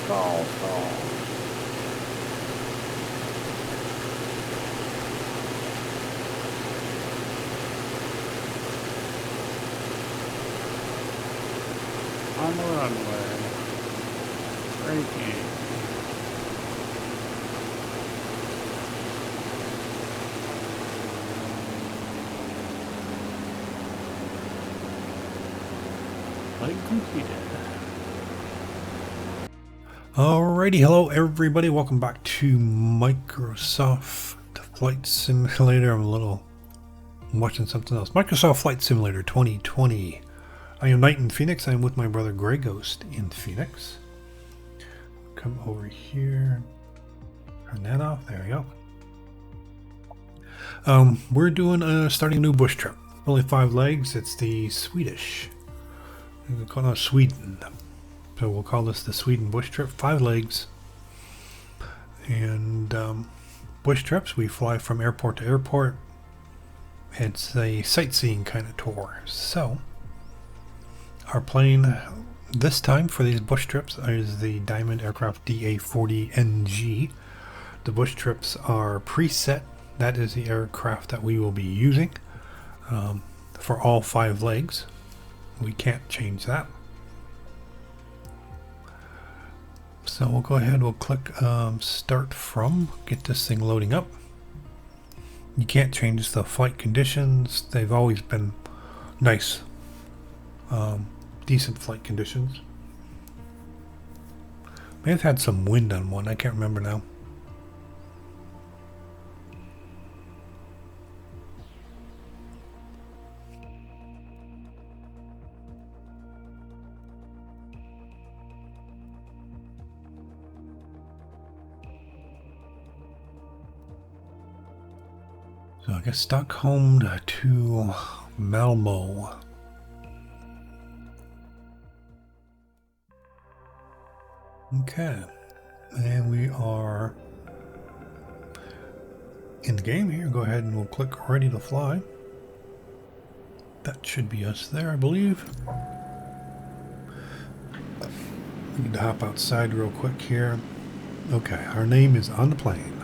stall. On the runway. Braking. Flight completed. Alrighty, hello everybody, welcome back to Microsoft Flight Simulator. I'm watching something else. Microsoft Flight Simulator 2020. I am Knight in Phoenix. I'm with my brother Grey Ghost in Phoenix. Come over here. Turn that off. There we go. We're doing starting a new bush trip. Only 5 legs. It's the Swedish. We call it Sweden. So we'll call this the Sweden bush trip. 5 legs. And bush trips, we fly from airport to airport. It's a sightseeing kind of tour. So our plane this time for these bush trips is the Diamond Aircraft DA40NG. The bush trips are preset. That is the aircraft that we will be using for all 5 legs. We can't change that. So we'll go ahead, we'll click start from, get this thing loading up. You can't change the flight conditions. They've always been nice, decent flight conditions. May have had some wind on one, I can't remember now. So I guess Stockholm to Malmo. Okay, and we are in the game here. Go ahead and we'll click ready to fly. That should be us there, I believe. We need to hop outside real quick here. Okay, our name is on the plane.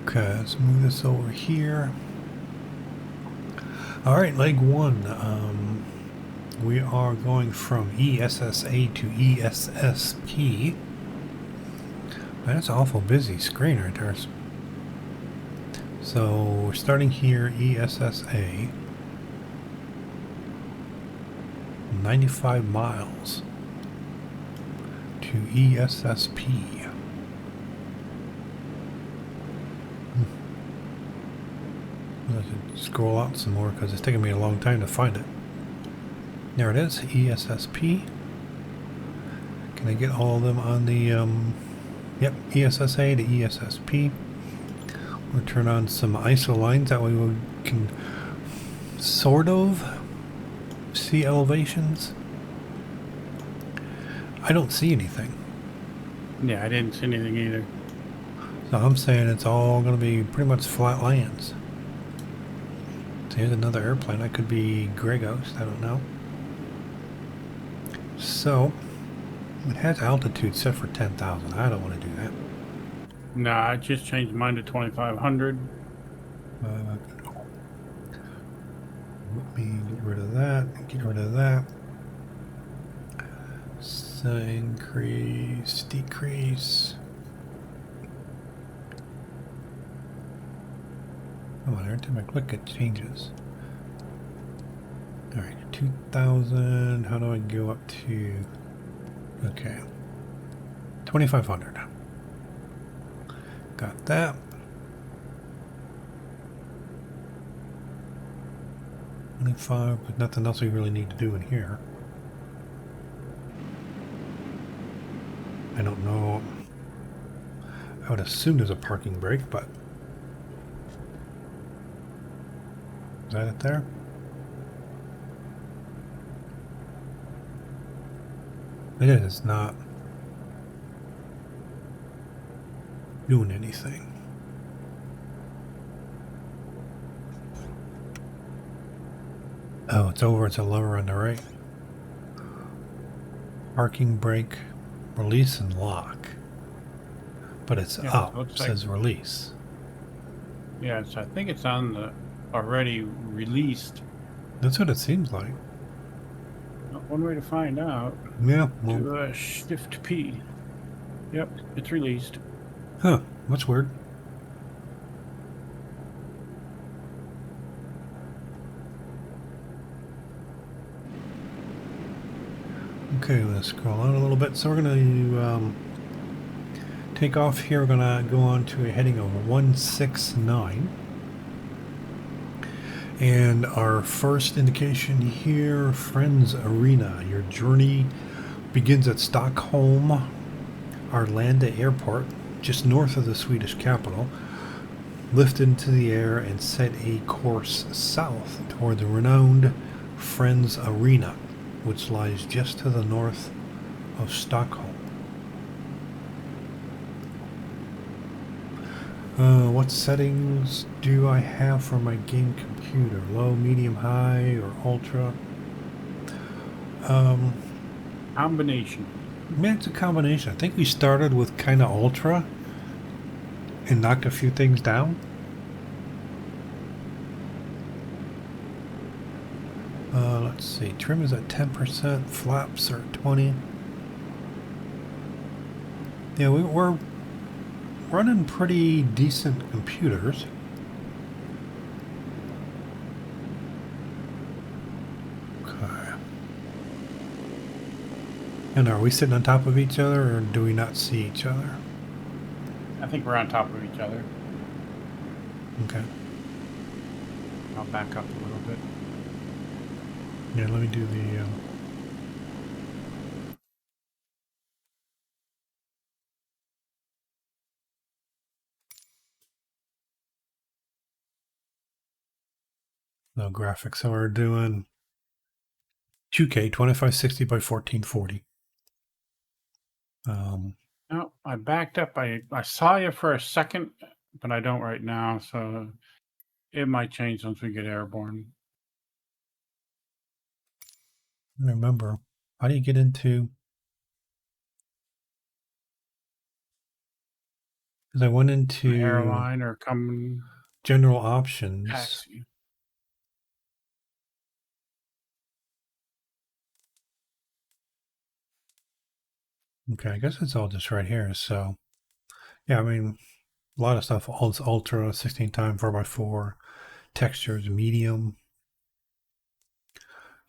Okay, let's move this over here. Alright, leg 1. We are going from ESSA to ESSP. That's an awful busy screen right there. So we're starting here, ESSA. 95 miles to ESSP. Scroll out some more because it's taking me a long time to find it. There it is, ESSP. Can I get all of them on the yep, ESSA to ESSP. We'll turn on some ISO lines, that way we can sort of see elevations. I don't see anything. Yeah, I didn't see anything either. So I'm saying it's all going to be pretty much flat lands. Here's another airplane. I could be Grey Ghost, I don't know. So, it has altitude set for 10,000. I don't want to do that. Nah, I just changed mine to 2,500. Let me get rid of that. Get rid of that. So increase, decrease. Oh, every time I click it changes. Alright, 2,000. How do I go up to... Okay. 2,500. Got that. But nothing else we really need to do in here. I don't know. I would assume there's a parking brake, but... Is that it there? It is not doing anything. Oh, it's over. It's a lever on the right. Parking brake, release and lock. But it's Yeah, up, it looks like, says release. yeah, I think it's on the already released. That's what it seems like. One way to find out. Yeah, well, To shift P. Yep, it's released. huh, that's weird. Okay, let's scroll out a little bit. So we're going to take off here. We're going to go on to a heading of 169. And our first indication here, Friends Arena. Your journey begins at Stockholm Arlanda Airport, just north of the Swedish capital. Lift into the air and set a course south toward the renowned Friends Arena, which lies just to the north of Stockholm. What settings do I have for my game computer? Low, medium, high, or ultra? Combination. Yeah, it's a combination. I think we started with kind of ultra and knocked a few things down. Let's see. Trim is at 10%. Flaps are 20. Yeah, we're running pretty decent computers. Okay. And are we sitting on top of each other, or do we not see each other? I think we're on top of each other. Okay. I'll back up a little bit. Yeah, let me do the graphics. So we're doing 2K 2560 by 1440. No, I backed up. I saw you for a second, but I don't right now, so it might change once we get airborne. Remember, how do you get into? Because I went into Airline or come general options. taxi. Okay, I guess it's all just right here. So, yeah, I mean, a lot of stuff. Ultra, 16 time 4x4, textures, medium,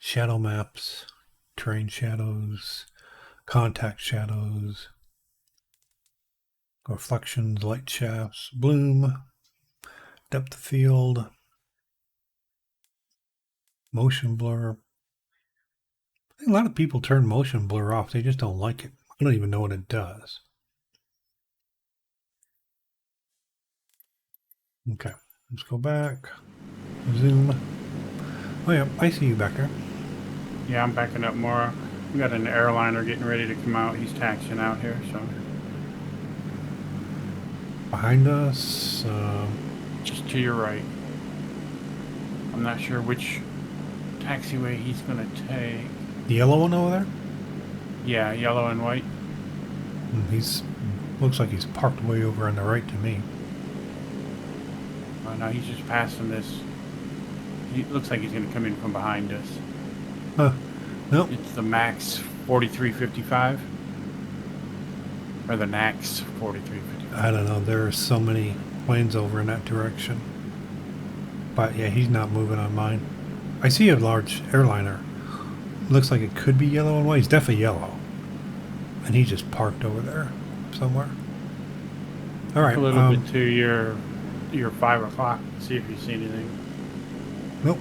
shadow maps, terrain shadows, contact shadows, reflections, light shafts, bloom, depth of field, motion blur. I think a lot of people turn motion blur off. They just don't like it. I don't even know what it does. Okay, let's go back. Zoom. Oh yeah, I see you back there. Yeah, I'm backing up more. We got an airliner getting ready to come out. He's taxiing out here, so Behind us, just to your right. I'm not sure which taxiway he's gonna take. the yellow one over there. Yeah, yellow and white. He's looks like he's parked way over on the right to me. Oh, no, he's just passing this. He looks like he's gonna come in from behind us. Huh? Nope. It's the Max 4355 or the Nax 4355. I don't know. There are so many planes over in that direction. But yeah, he's not moving on mine. I see a large airliner. Looks like it could be yellow and white. He's definitely yellow. And he just parked over there somewhere. All right. A little bit to your 5 o'clock. See if you see anything. Nope.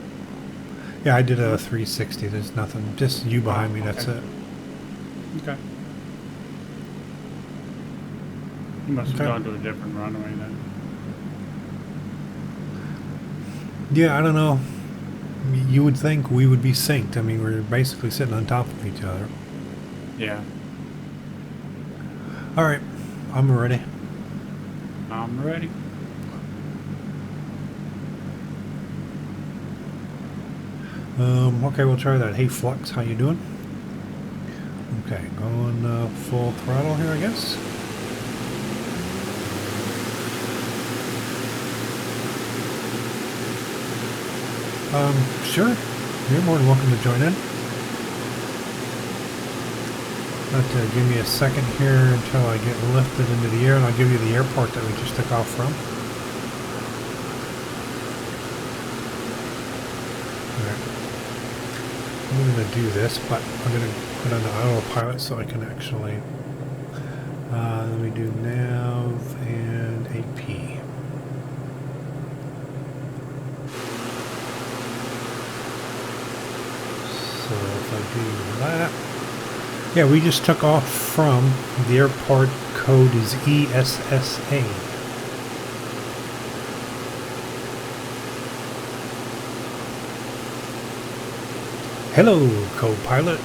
Yeah, I did a 360. There's nothing. Just you behind me. That's it. Okay. You must have gone to a different runway then. Yeah, I don't know. You would think we would be synced. I mean, we're basically sitting on top of each other. Yeah. All right. I'm ready. I'm ready. Okay, we'll try that. Hey, Flux, how you doing? Okay, going full throttle here, I guess. Sure. You're more than welcome to join in. But give me a second here until I get lifted into the air, and I'll give you the airport that we just took off from. Alright. I'm going to do this, but I'm going to put on the autopilot so I can actually... let me do nav and AP. So if I do that... Yeah, we just took off from the airport. Code is ESSA. Hello, co-pilot.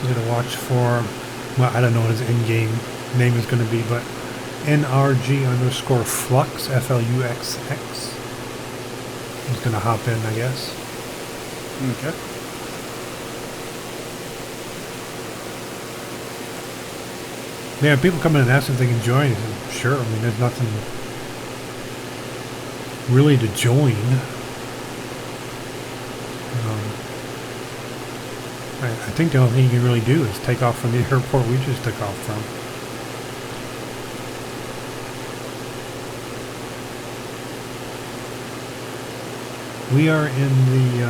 I'm going to watch for, well, I don't know what his in-game name is going to be, but NRG_flux, FLUXX. He's going to hop in, I guess. Okay. Yeah, people come in and ask if they can join. Sure, I mean, there's nothing really to join. I think the only thing you can really do is take off from the airport we just took off from. We are in the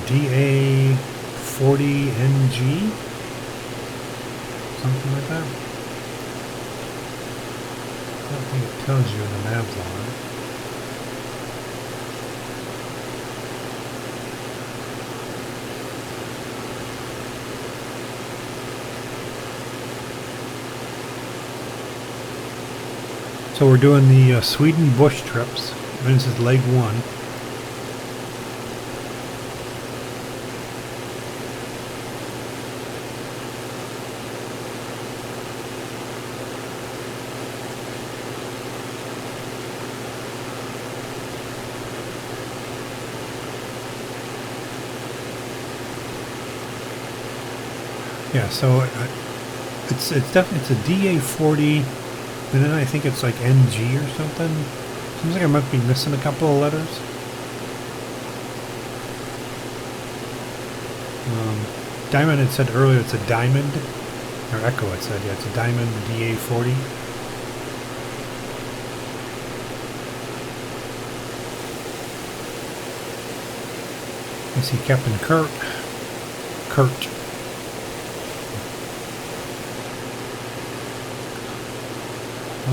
DA40NG, something like that. I don't think it tells you in the nav log. So we're doing the Sweden bush trips. This is leg 1. Yeah, so it's definitely, it's a DA40. And then I think it's like NG or something. Seems like I might be missing a couple of letters. Diamond had said earlier it's a Diamond. Or Echo had said, yeah, it's a Diamond DA40. I see Captain Kurt.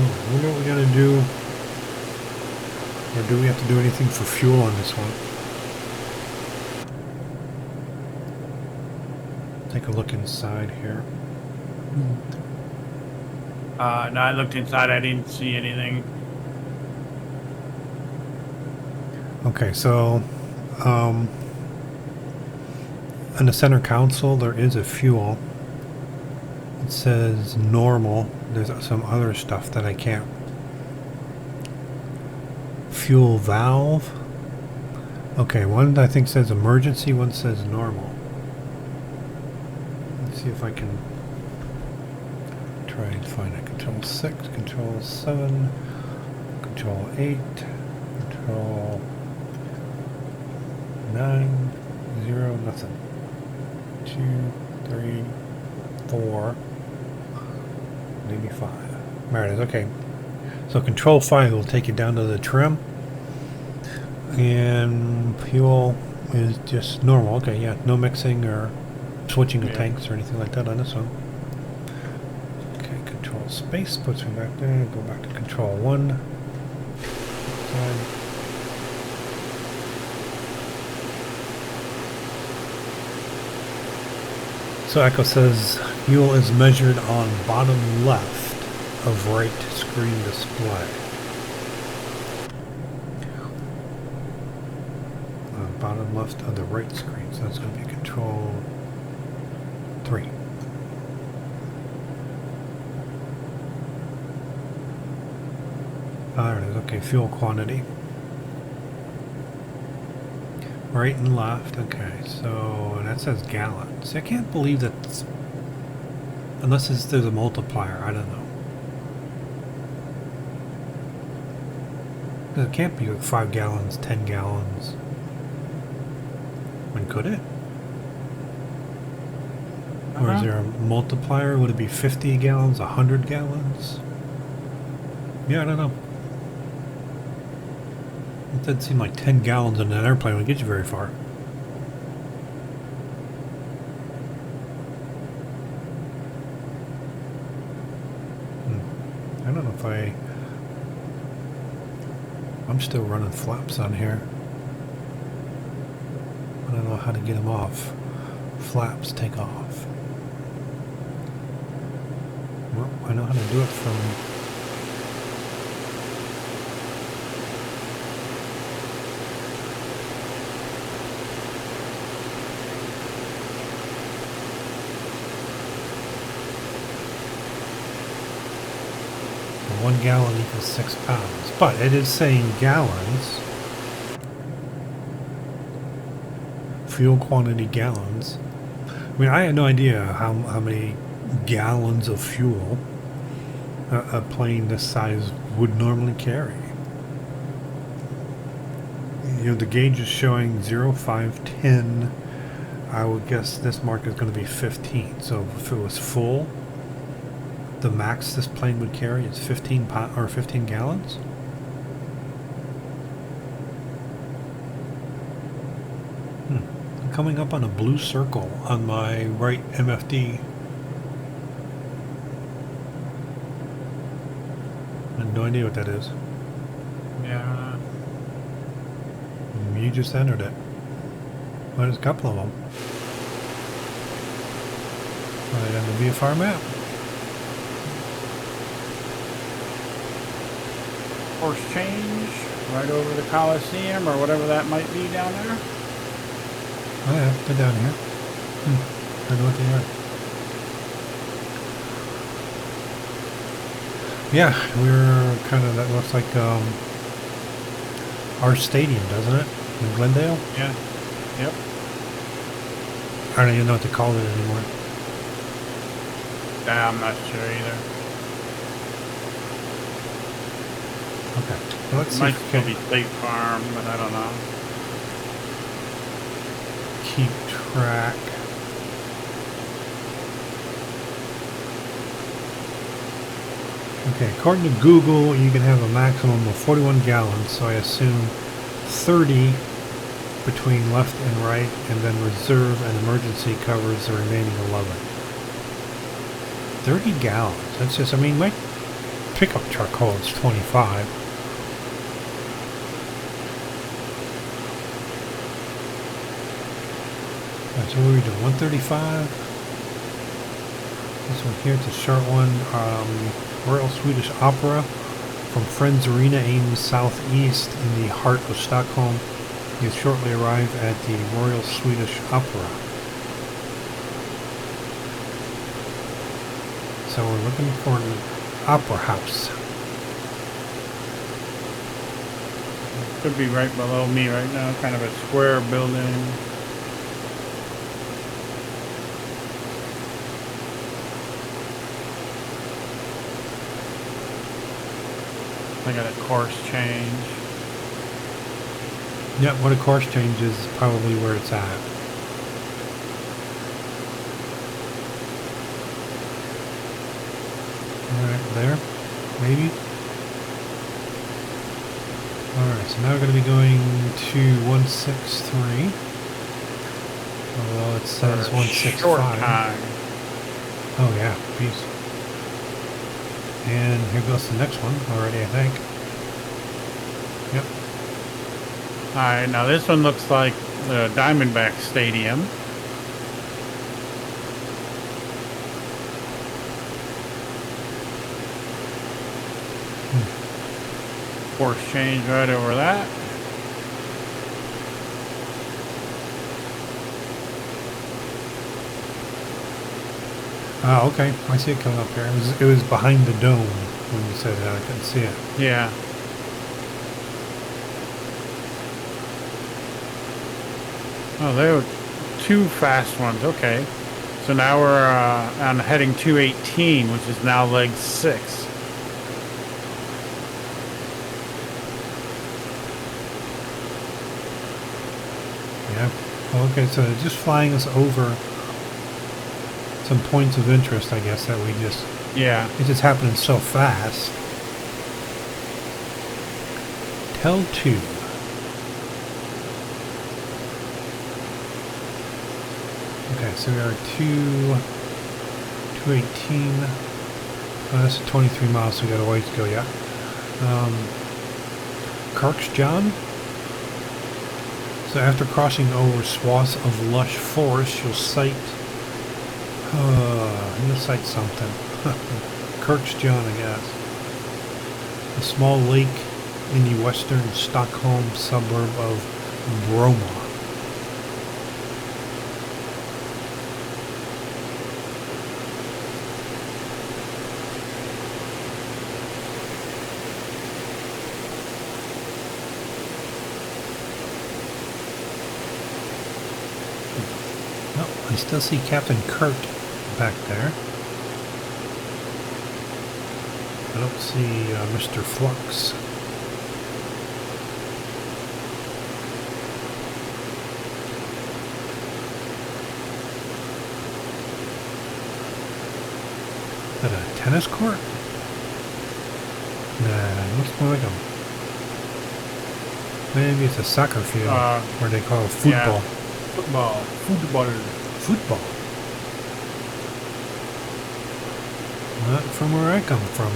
Oh, I wonder what we gotta do. Or do we have to do anything for fuel on this one? Take a look inside here. No, I looked inside. I didn't see anything. Okay, so on the center console there is a fuel. It says normal. There's some other stuff that I can't. Fuel valve. Okay, one I think says emergency, one says normal. Let's see if I can try and find it. Control 6, Control 7, Control 8, Control 9, 0, nothing. 2, 3, 4, maybe 5. There it is, okay. So Control 5 will take you down to the trim. And fuel is just normal. Okay, yeah, no mixing or switching of tanks or anything like that on this one. Okay, control space puts me back there. Go back to control 1. So Echo says fuel is measured on bottom left of right screen display. Bottom left of the right screen, so that's going to be control 3. There it is. Okay, fuel quantity. Right and left. Okay, so that says gallons. I can't believe that, unless there's a multiplier. I don't know. It can't be like 5 gallons, 10 gallons. When could it? Or is there a multiplier? Would it be 50 gallons, 100 gallons? Yeah, I don't know. It doesn't seem like 10 gallons in an airplane would get you very far. I don't know if I'm still running flaps on here. I don't know how to get them off. Flaps take off. Well, I know how to do it from... One gallon equals 6 pounds, but it is saying gallons. Fuel quantity gallons. I mean, I had no idea how many gallons of fuel a plane this size would normally carry. You know, the gauge is showing 0, 5, 10. I would guess this mark is going to be 15. So if it was full, the max this plane would carry is 15 gallons. I'm coming up on a blue circle on my right MFD. I have no idea what that is. Yeah. You just entered it. Well, there's a couple of them. Right on the VFR map. Course change right over the Coliseum or whatever that might be down there. Oh yeah, they're down here. I know what they are. Yeah, we're kind of, that looks like our stadium, doesn't it? In Glendale? Yeah. Yep. I don't even know what to call it anymore. I'm not sure either. Okay, well, let's It see might if we still can be State Farm, but I don't know. keep track. Okay, according to Google, you can have a maximum of 41 gallons, so I assume 30 between left and right, and then reserve and emergency covers the remaining 11. 30 gallons. That's just, I mean, my pickup truck holds 25. So what are we doing? 135. This one here, it's a short one. Royal Swedish Opera from Friends Arena aims southeast in the heart of Stockholm. You shortly arrive at the Royal Swedish Opera. So we're looking for an opera house. Could be right below me right now, kind of a square building. I got a course change. Yeah, what a course change is probably where it's at. Alright, there, maybe. Alright, so so now we're going to be going to 163. Although it says For a 165. short time. Oh yeah, peace. And here goes the next one already, I think. Yep. Alright, now this one looks like the Diamondback Stadium. Course change right over that. Oh, okay. I see it coming up here. It was behind the dome when you said that. I couldn't see it. Yeah. Oh, there were two fast ones. Okay. So now we're on heading 218, which is now leg 6. Yeah. Okay, so they're just flying us over some points of interest, I guess, that we just... Yeah. It's just happening so fast. Tell 2. Okay, so we are 218. Oh, that's 23 miles, so we got a ways to go, yeah. Kirk's John. So after crossing over swaths of lush forest, you'll sight something. Kirk's John, I guess. A small lake in the western Stockholm suburb of Bromma. I still see Captain Kurt back there. I don't see Mr. Flux. Is that a tennis court? Nah, it looks more like a... Maybe it's a soccer field, where they call it football. Yeah. Football. Football. Not from where I come from.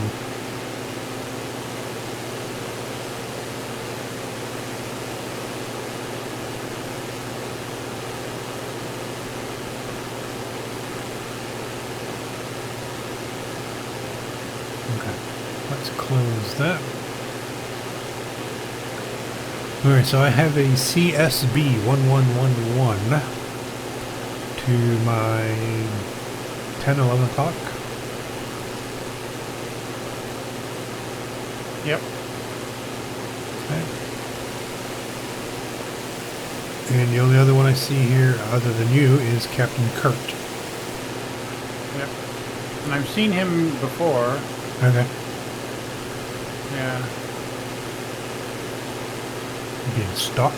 Okay, let's close that. Alright, so I have a CSB 1111 to my 10-11 o'clock. Yep. Okay. And the only other one I see here, other than you, is Captain Kurt. Yep. And I've seen him before. Okay. Yeah. Being stalked.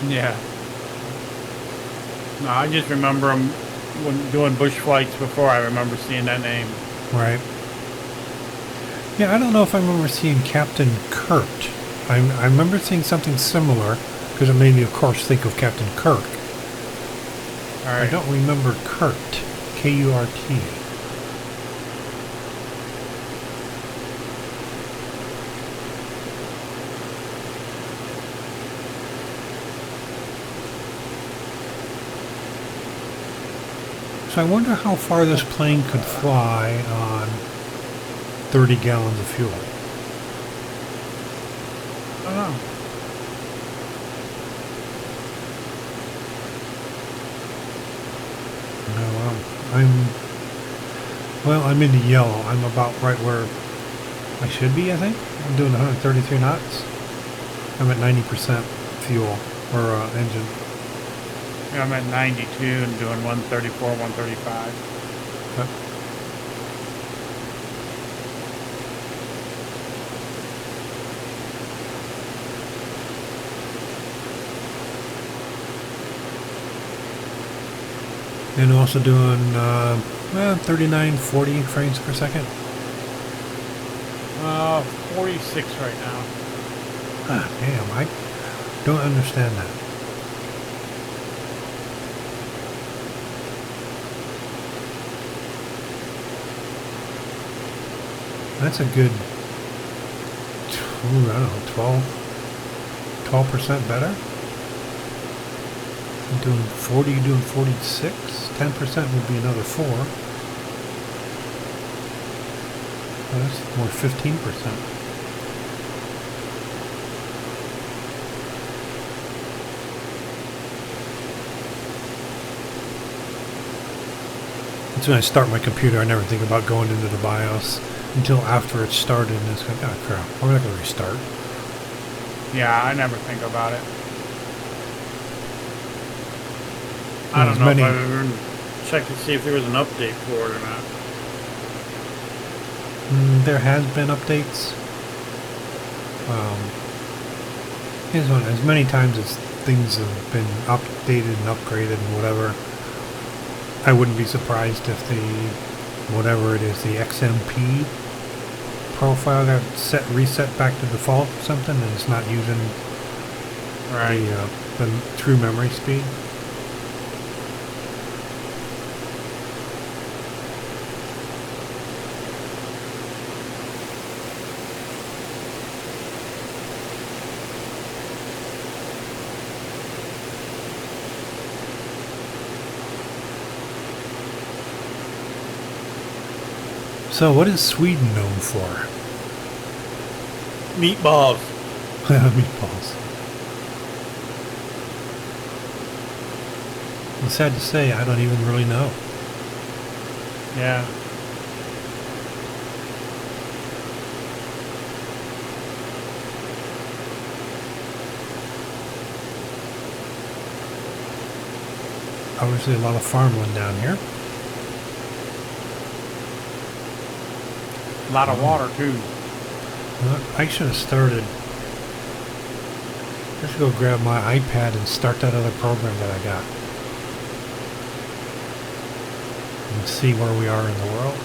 Yeah. No, I just remember him when doing bush flights before. I remember seeing that name. Right. Yeah, I don't know if I remember seeing Captain Kurt. I remember seeing something similar, because it made me, of course, think of Captain Kirk. All right. I don't remember Kurt. K-U-R-T. So I wonder how far this plane could fly on 30 gallons of fuel. I don't know. No, I'm in the yellow. I'm about right where I should be, I think. I'm doing 133 knots. I'm at 90% fuel or engine. Yeah, I'm at 92 and doing 134, 135. Okay. And also doing 39, 40 frames per second. 46 right now. Ah, damn, I don't understand that. That's a good, I don't know, 12% better? I'm doing 40, you're doing 46. 10% would be another 4. Well, that's more 15%. That's when I start my computer. I never think about going into the BIOS until after it's started, and it's like, oh crap, we're not going to restart. Yeah, I never think about it. Well, I don't know if I've ever checked to see if there was an update for it or not. There has been updates. As many times as things have been updated and upgraded and whatever, I wouldn't be surprised if the, whatever it is, the XMP profile got reset back to default or something, and it's not using the true memory speed. So, what is Sweden known for? Meatballs. Meatballs. It's sad to say, I don't even really know. Yeah. Obviously a lot of farmland down here. A lot of water too. I should have started. I should go grab my iPad and start that other program that I got. And see where we are in the world.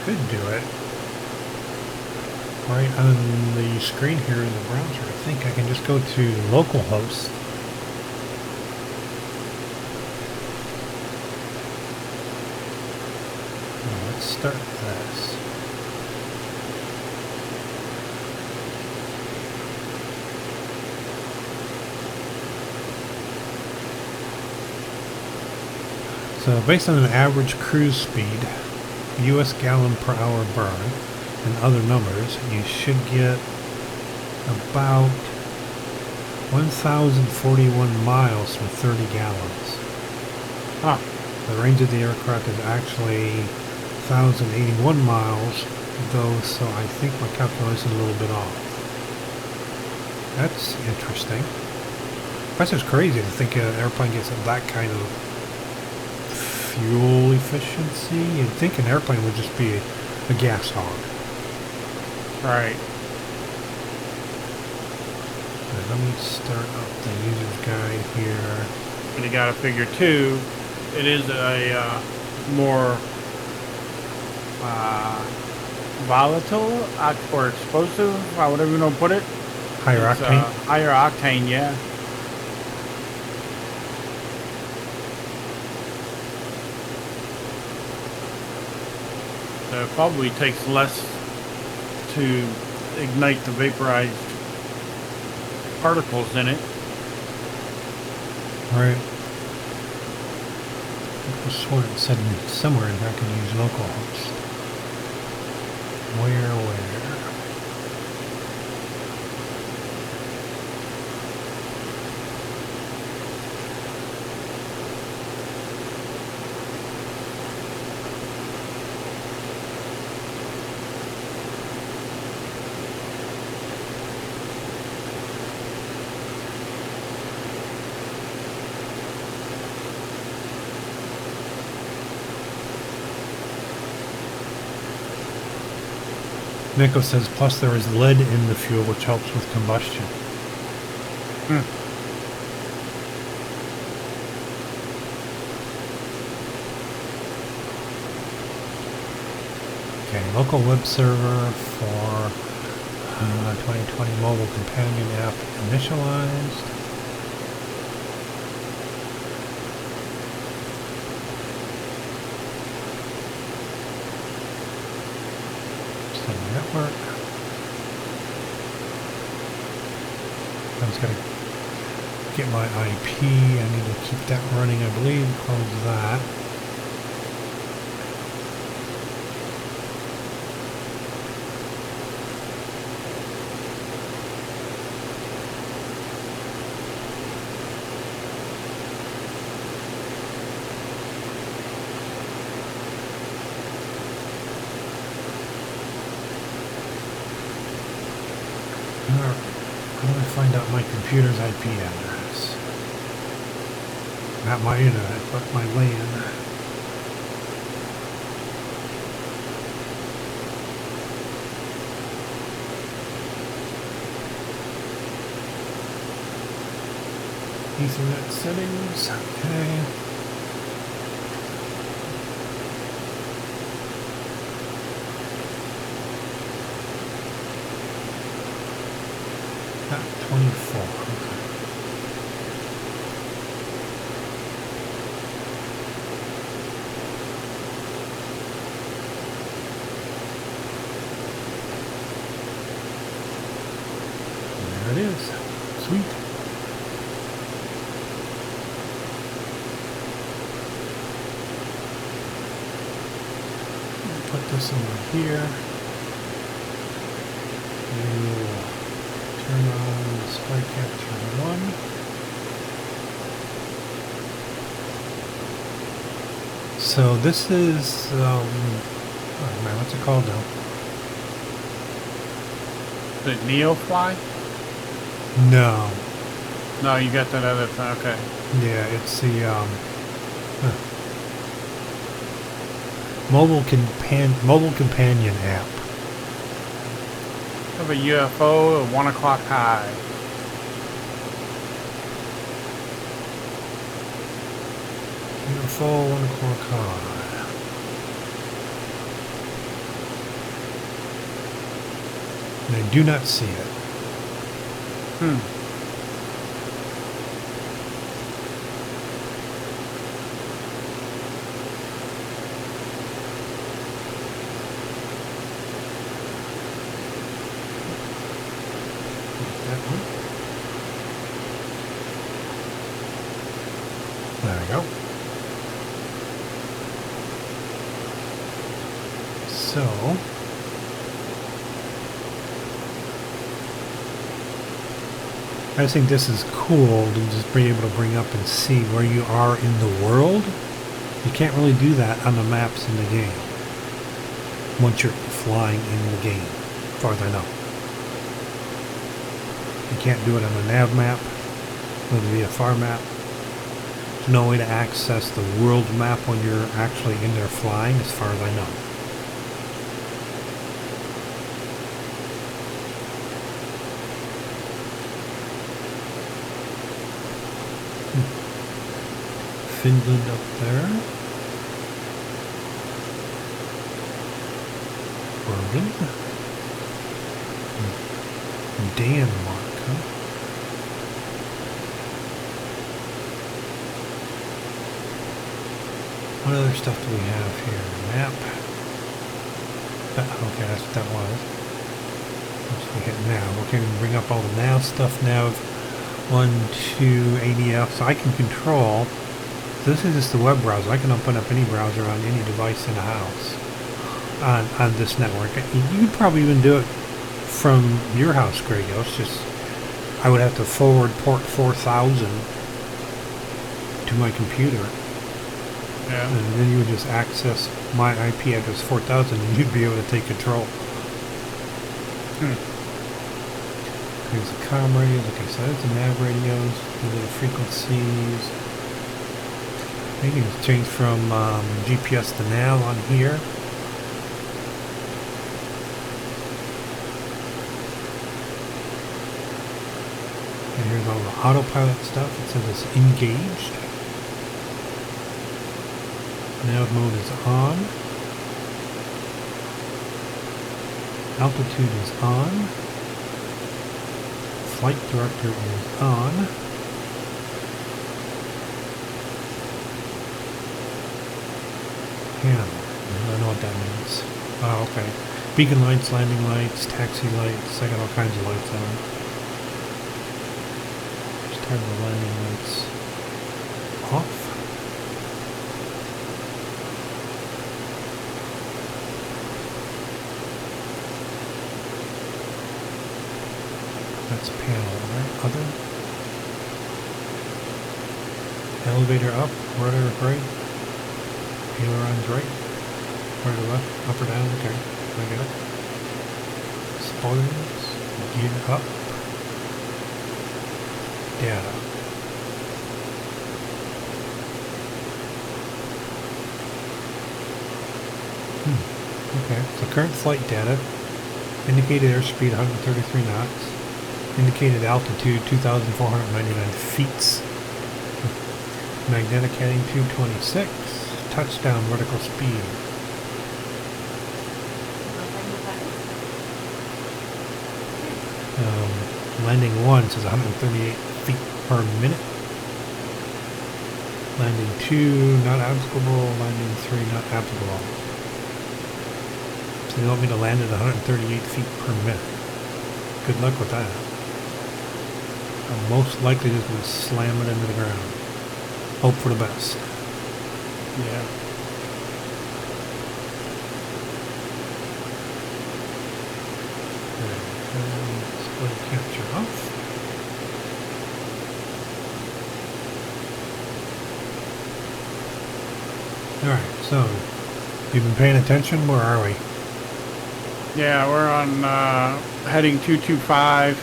Could do it right on the screen here in the browser. I think I can just go to localhost. Let's start this. So based on an average cruise speed, US gallon per hour burn, and other numbers, you should get about 1,041 miles for 30 gallons. Huh. The range of the aircraft is actually 1,081 miles, though, so I think my calculation is a little bit off. That's interesting. That's just crazy to think an airplane gets that kind of fuel efficiency. You'd think an airplane would just be a gas hog. Right. Let me start up the user's guide here. But you gotta figure too, it is a more volatile or explosive, whatever you want to put it. Higher It's, octane? Higher octane, yeah. So it probably takes less to ignite the vaporized particles in it. Right. I swear it said somewhere in here I can use localhost. Where? Nico says, plus there is lead in the fuel, which helps with combustion. Okay, local web server for 2020 mobile companion app initialized. Send network. I'm just gonna get my IP. I need to keep that running, I believe. Close that. How do I find out my computer's IP address? Not my internet, but my LAN. Ethernet settings, okay. Not 24. Okay. There it is. Sweet. Put this over here. Turn on display capture 1. So this is, oh man, what's it called now? The Neofly? No. No, you got that other thing. Okay. Yeah, it's the mobile companion app. Have a UFO at 1 o'clock high. UFO 1 o'clock high. And I do not see it. There we go. So, I just think this is cool to just be able to bring up and see where you are in the world. You can't really do that on the maps in the game once you're flying in the game, as far as I know. You can't do it on a nav map or the VFR map. There's no way to access the world map when you're actually in there flying, as far as I know. Finland up there. Bergen. Denmark, huh? What other stuff do we have here? Map. Okay, that's what that was. Let's we hit nav. Okay, we can bring up all the nav stuff. Nav 1, 2, ADF. So I can control. This is just the web browser. I can open up any browser on any device in the house on this network. You could probably even do it from your house, Grego. It's just I would have to forward port 4000 to my computer. Yeah. And then you would just access my IP address 4000 and you'd be able to take control. Here's the comm radios. Okay, so that's the nav radios. These are the frequencies. You can change from GPS to nav on here. Here's all the autopilot stuff. It says it's engaged. Nav mode is on. Altitude is on. Flight director is on. Panel. I don't know what that means. Oh, okay. Beacon lights, landing lights, taxi lights. I got all kinds of lights on. Just turn the landing lights off. That's panel, right? Other. Elevator up, rudder right. Ailerons right. Rudder left, up or down, okay. I get it. Spoilers, gear up. Data. Okay, so current flight data. Indicated airspeed 133 knots. Indicated altitude 2,499 feet. Magnetic heading 226. Touchdown vertical speed. Landing 1 says 138 feet per minute. Landing 2 not applicable. Landing 3 not applicable. So they want me to land at 138 feet per minute. Good luck with that. I'm most likely just going to slam it into the ground. Hope for the best. Yeah. Display capture off. Alright, so you've been paying attention? Where are we? Yeah, we're on heading 225.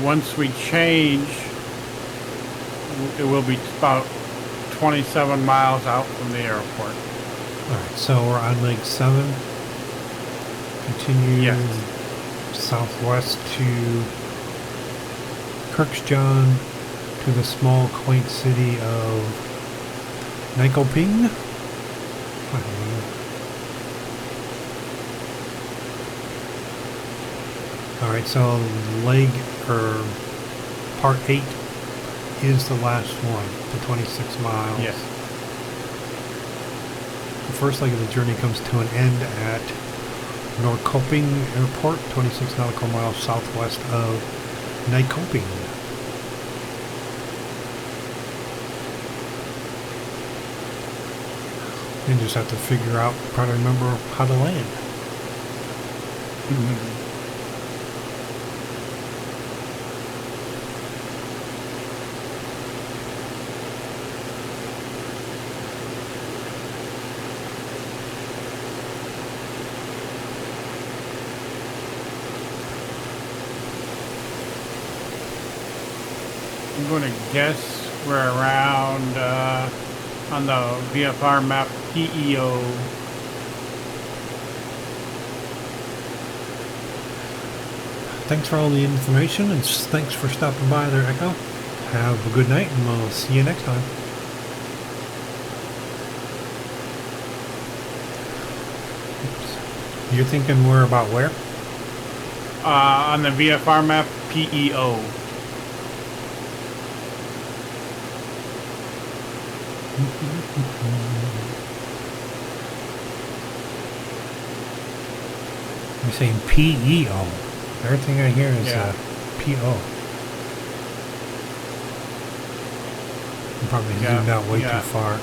Once we change, it will be about 27 miles out from the airport. Alright, so we're on leg 7. Continue southwest to Kirkstone, to the small quaint city of NitePHX. Alright, so leg, or part 8 is the last one, the 26 miles. Yes. The first leg of the journey comes to an end at Norrköping Airport, 26 nautical miles southwest of NitePHX. You just have to figure out, try to remember how to land. I'm going to guess we're around on the VFR map PEO. Thanks for all the information, and thanks for stopping by there, Echo. Have a good night, and we'll see you next time. Oops. You're thinking we're about where? On the VFR map PEO. You're saying PEO. Everything I hear is PO. I'm probably zoomed out way too far.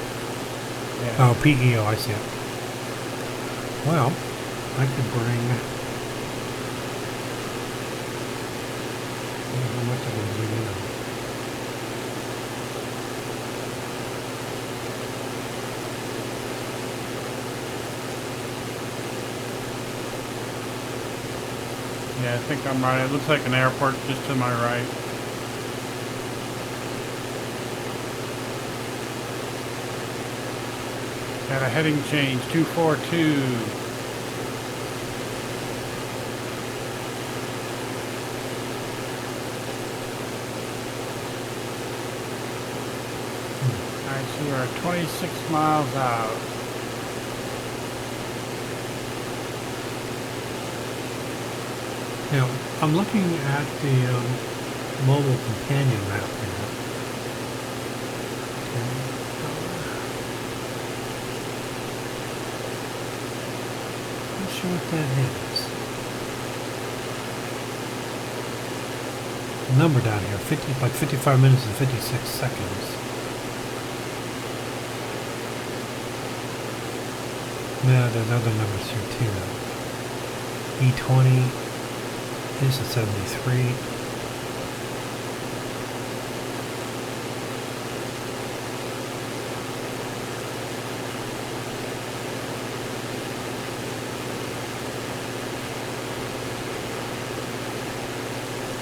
Yeah. Oh, PEO, I see it. Well, I could bring... how much I can zoom in on. Yeah, I think I'm right. It looks like an airport just to my right. Got a heading change, 242. Alright, so we're 26 miles out. Now, I'm looking at the mobile companion map here. Okay. Not sure what that is. The number down here, 55 minutes and 56 seconds. Yeah, there's other numbers here too, though. E20 is at 73.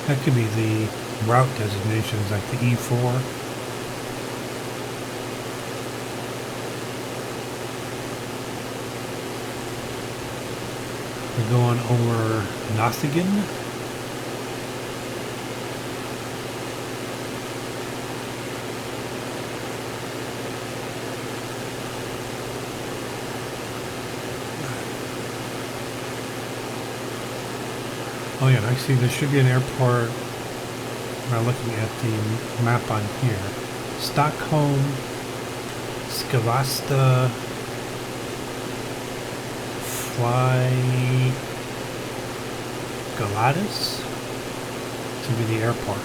That could be the route designations, like the E4. We're going over Nottingham. Oh yeah, and I see there should be an airport. I'm looking at the map on here. Stockholm, Skavasta, Fly Galatas to be the airport.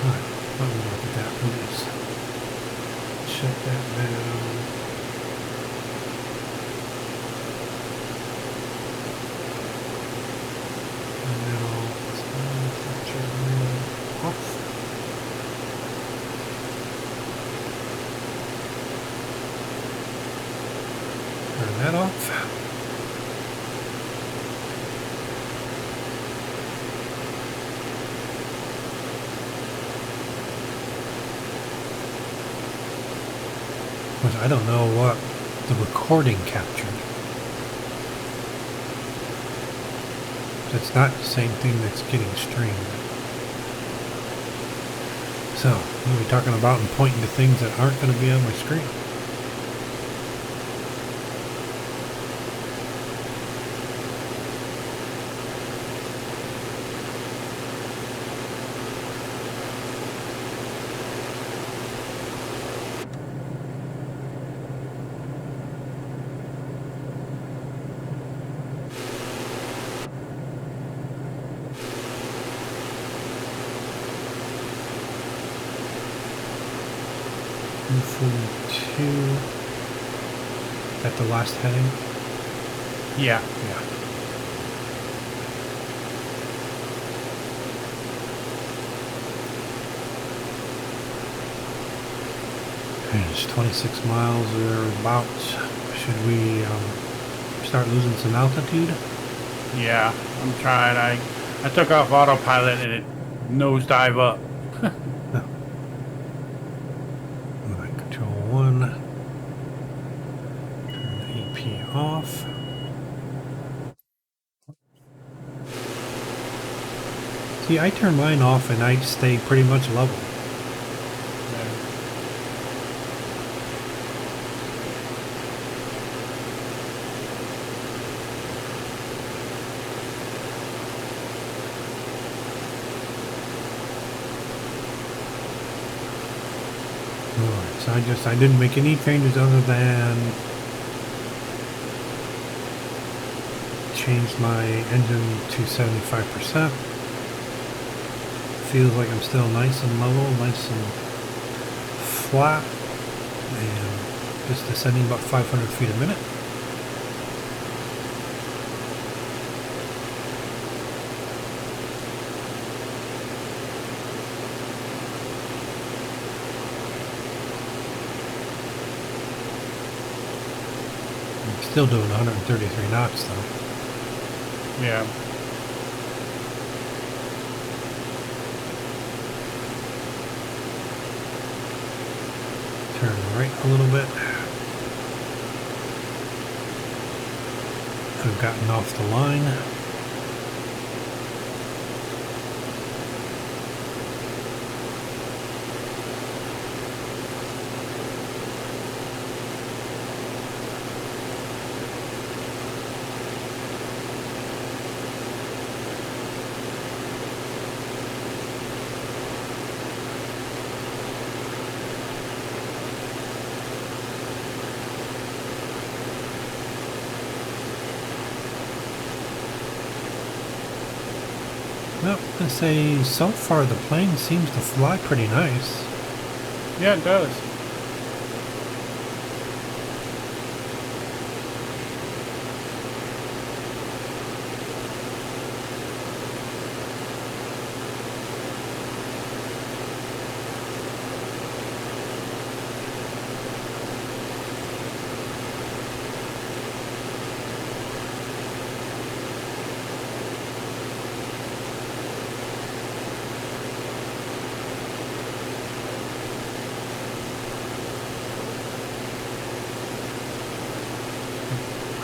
Alright, let me look at that. Let me just shut that down. And now let's turn that off. Turn that off. Which I don't know what the recording captured. It's not the same thing that's getting streamed. So, I'm going to be talking about and pointing to things that aren't going to be on my screen. Two at the last heading. Yeah. Yeah. And it's 26 miles or about. Should we start losing some altitude? Yeah, I'm trying. I took off autopilot and it nosedive up. No. Control 1. Turn the EP off. See, I turn mine off and I stay pretty much level. Alright, so I didn't make any changes other than change my engine to 75%. Feels like I'm still nice and level, nice and flat, and just descending about 500 feet a minute. I'm still doing 133 knots though. Yeah. Turn right a little bit. have gotten off the line. Well, I say so far the plane seems to fly pretty nice. Yeah, it does.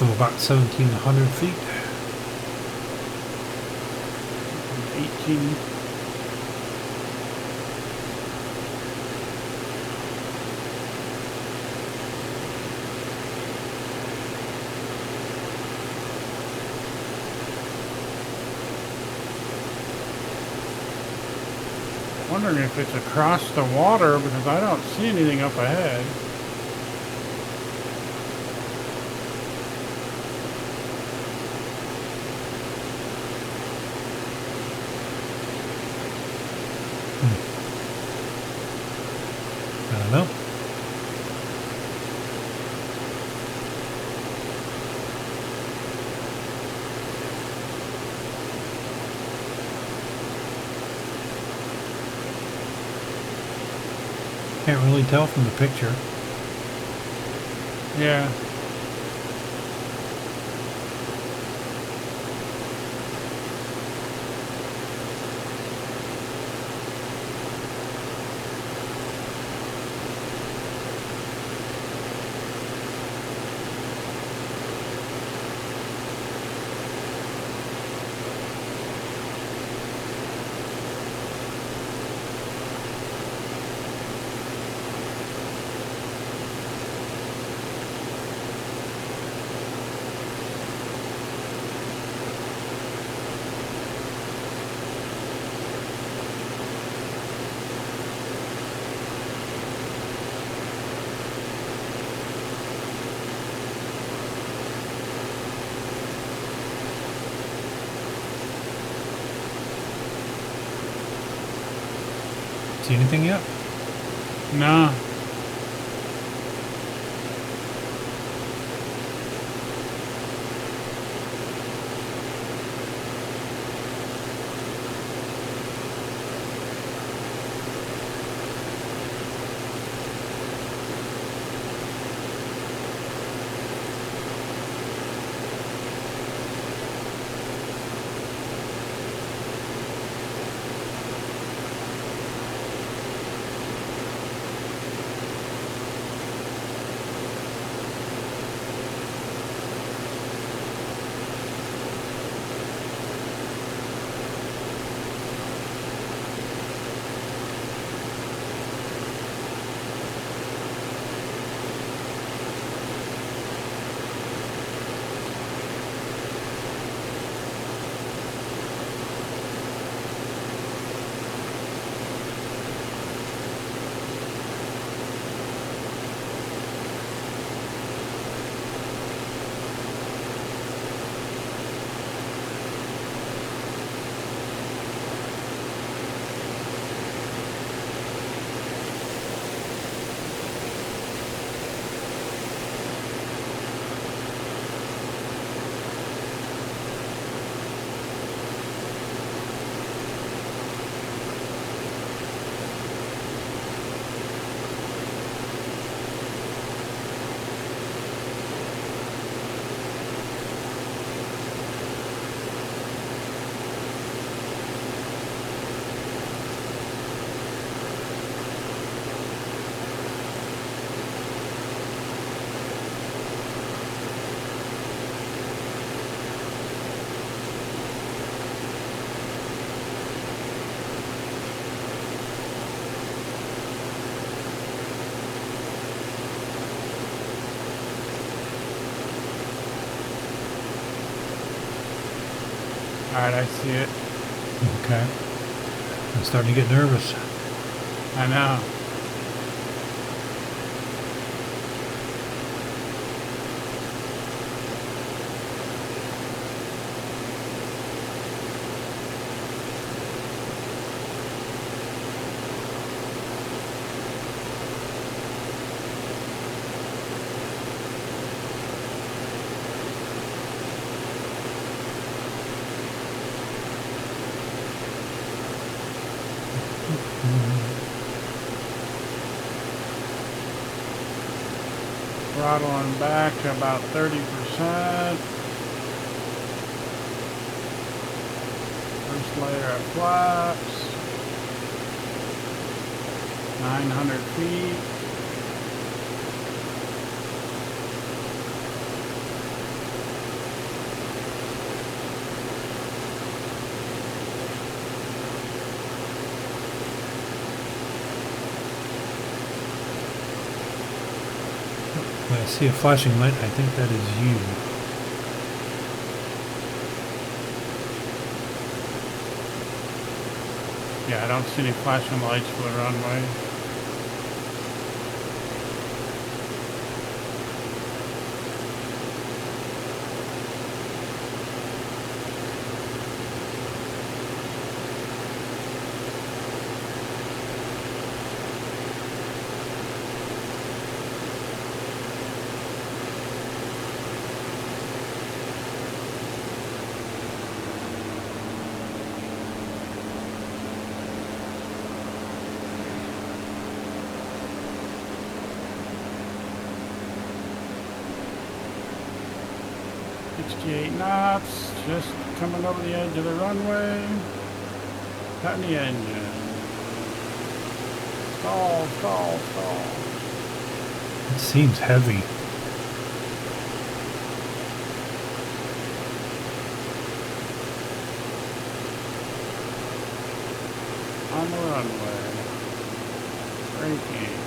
I'm about 1,700 feet. 18. Wondering if it's across the water because I don't see anything up ahead. I don't know. Can't really tell from the picture. Yeah. See anything yet? No. Alright, I see it. Okay. I'm starting to get nervous. I know. Throttling back to about 30%. First layer of flaps. 900 feet. When I see a flashing light, I think that is you. Yeah, I don't see any flashing lights for the runway. Sixty-eight knots, just coming over the edge of the runway. Cutting the engine. Stall, stall, stall. It seems heavy. On the runway. Braking.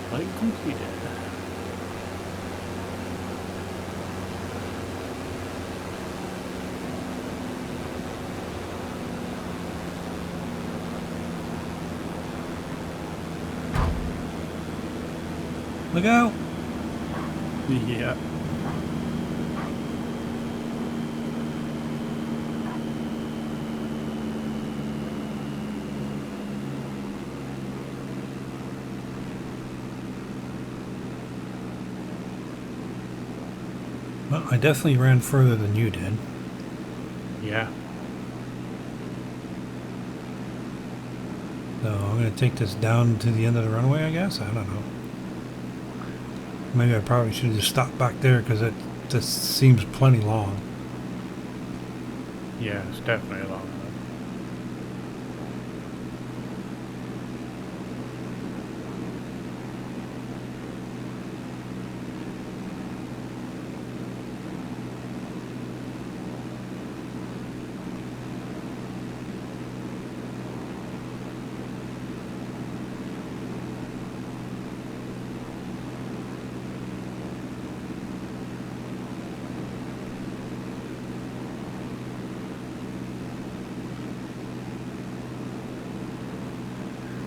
Flight completed. Look out! Yeah. Well, I definitely ran further than you did. Yeah. So I'm going to take this down to the end of the runway, I guess? I don't know. Maybe I probably should have just stopped back there because it just seems plenty long. Yeah, it's definitely long enough.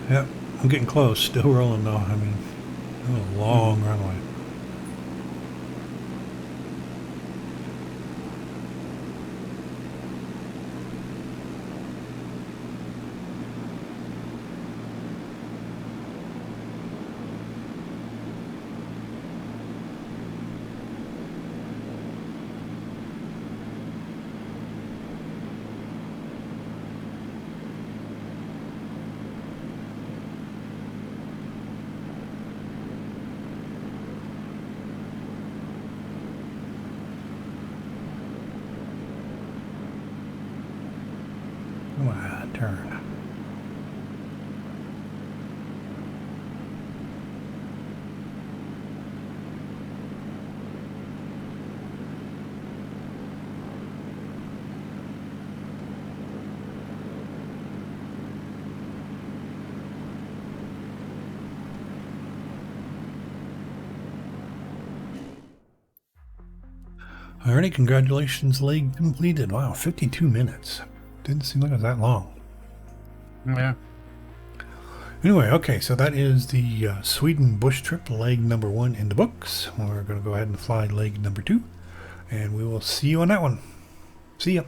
Yep, I'm getting close. Still rolling though. I mean, a long runway. Come on, turn. Alrighty, congratulations, leg completed. Wow, 52 minutes. Didn't seem like it was that long. Yeah. Anyway, okay, so that is the Sweden bush trip, leg number 1 in the books. We're going to go ahead and fly leg number 2, and we will see you on that one. See ya.